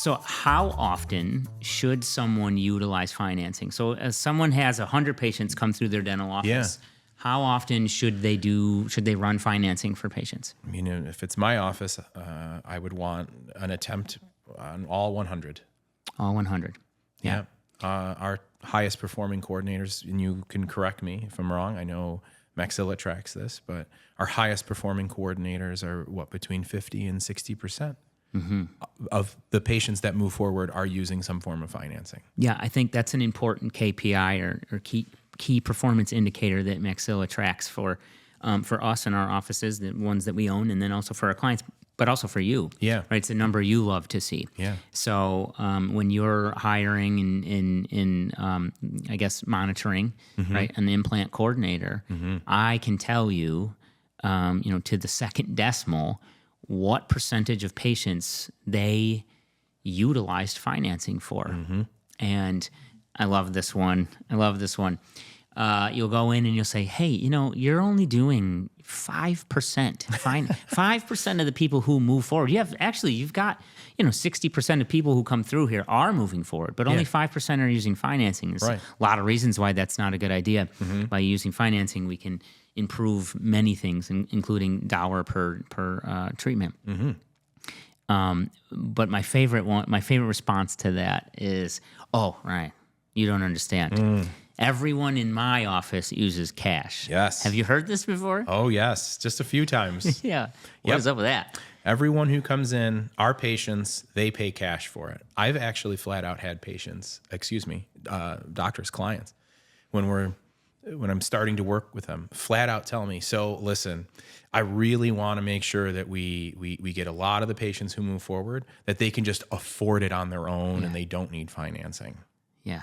So how often should someone utilize financing? So as someone has 100 patients come through their dental office, how often should they run financing for patients? I mean, if it's my office, I would want an attempt on all 100. All 100. Yeah. Our highest performing coordinators, and you can correct me if I'm wrong, I know Maxilla tracks this, but our highest performing coordinators are between 50 and 60% of the patients that move forward are using some form of financing. Yeah, I think that's an important KPI or key performance indicator that Maxilla tracks for us in our offices, the ones that we own, and then also for our clients, but also for you. Yeah. Right. It's a number you love to see. Yeah. So when you're hiring in I guess, monitoring, right, an implant coordinator, I can tell you, to the second decimal, what percentage of patients they utilized financing for. And I love this one. You'll go in and you'll say, hey, you're only doing 5%. 5% of the people who move forward. You've got 60% of people who come through here are moving forward, but only 5% are using financing. There's a lot of reasons why that's not a good idea. By using financing, we can improve many things, including dollar per treatment. But my favorite response to that is, oh, right, you don't understand. Everyone in my office uses cash. Yes. Have you heard this before? Oh, yes. Just a few times. Yeah. What is up with that? Everyone who comes in, our patients, they pay cash for it. I've actually flat out had doctors, clients, when I'm starting to work with them, flat out tell me, so listen, I really want to make sure that we get a lot of the patients who move forward, that they can just afford it on their own and they don't need financing. Yeah.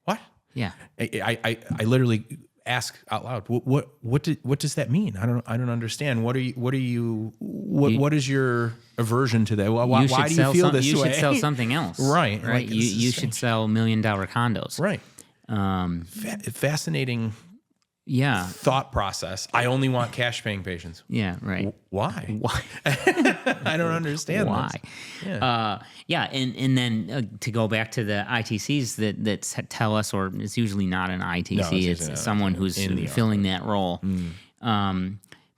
What? Yeah. I literally ask out loud, what does that mean? I don't understand. What is your aversion to that? Why do you feel this way? You should sell something else. Right. Right. You should sell $1 million condos. Right. Fascinating thought process. I only want cash paying patients. Yeah, right. Why? I don't understand why. This. And then to go back to the ITCs that tell us, or it's usually not an ITC, it's someone who's filling that role.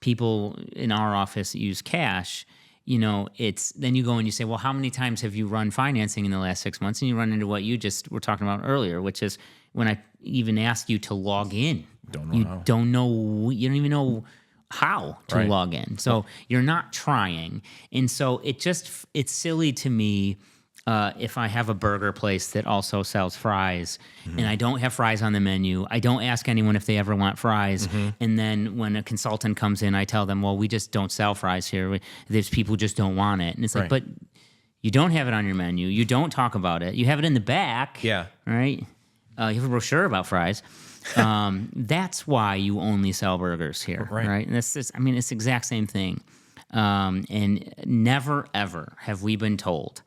People in our office use cash. Then you go and you say, well, how many times have you run financing in the last 6 months? And you run into what you just were talking about earlier, which is when I even ask you to log in, you don't even know how to log in. So you're not trying. And so it's silly to me if I have a burger place that also sells fries and I don't have fries on the menu, I don't ask anyone if they ever want fries. And then when a consultant comes in, I tell them, well, we just don't sell fries here. There's people who just don't want it. And it's like, but you don't have it on your menu. You don't talk about it. You have it in the back. Yeah. Right? You have a brochure about fries. That's why you only sell burgers here. Right? And it's the exact same thing. And never, ever have we been told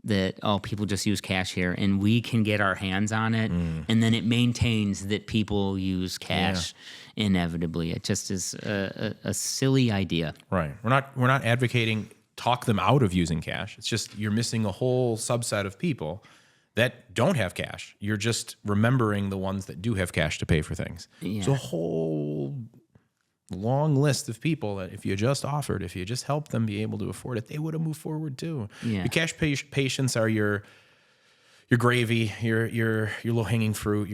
that, people just use cash here and we can get our hands on it. And then it maintains that people use cash inevitably. It just is a silly idea. Right. We're not advocating talk them out of using cash. It's just you're missing a whole subset of people that don't have cash. You're just remembering the ones that do have cash to pay for things. Yeah. It's a whole long list of people that if you just helped them be able to afford it, they would have moved forward too. Yeah. The cash patients are your gravy, your low hanging fruit.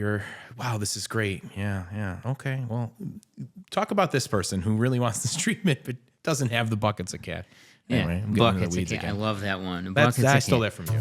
Wow, this is great. Yeah. Okay. Well, talk about this person who really wants this treatment but doesn't have the buckets of cash. Anyway, I'm getting into the weeds again. I love that one. I stole that from you.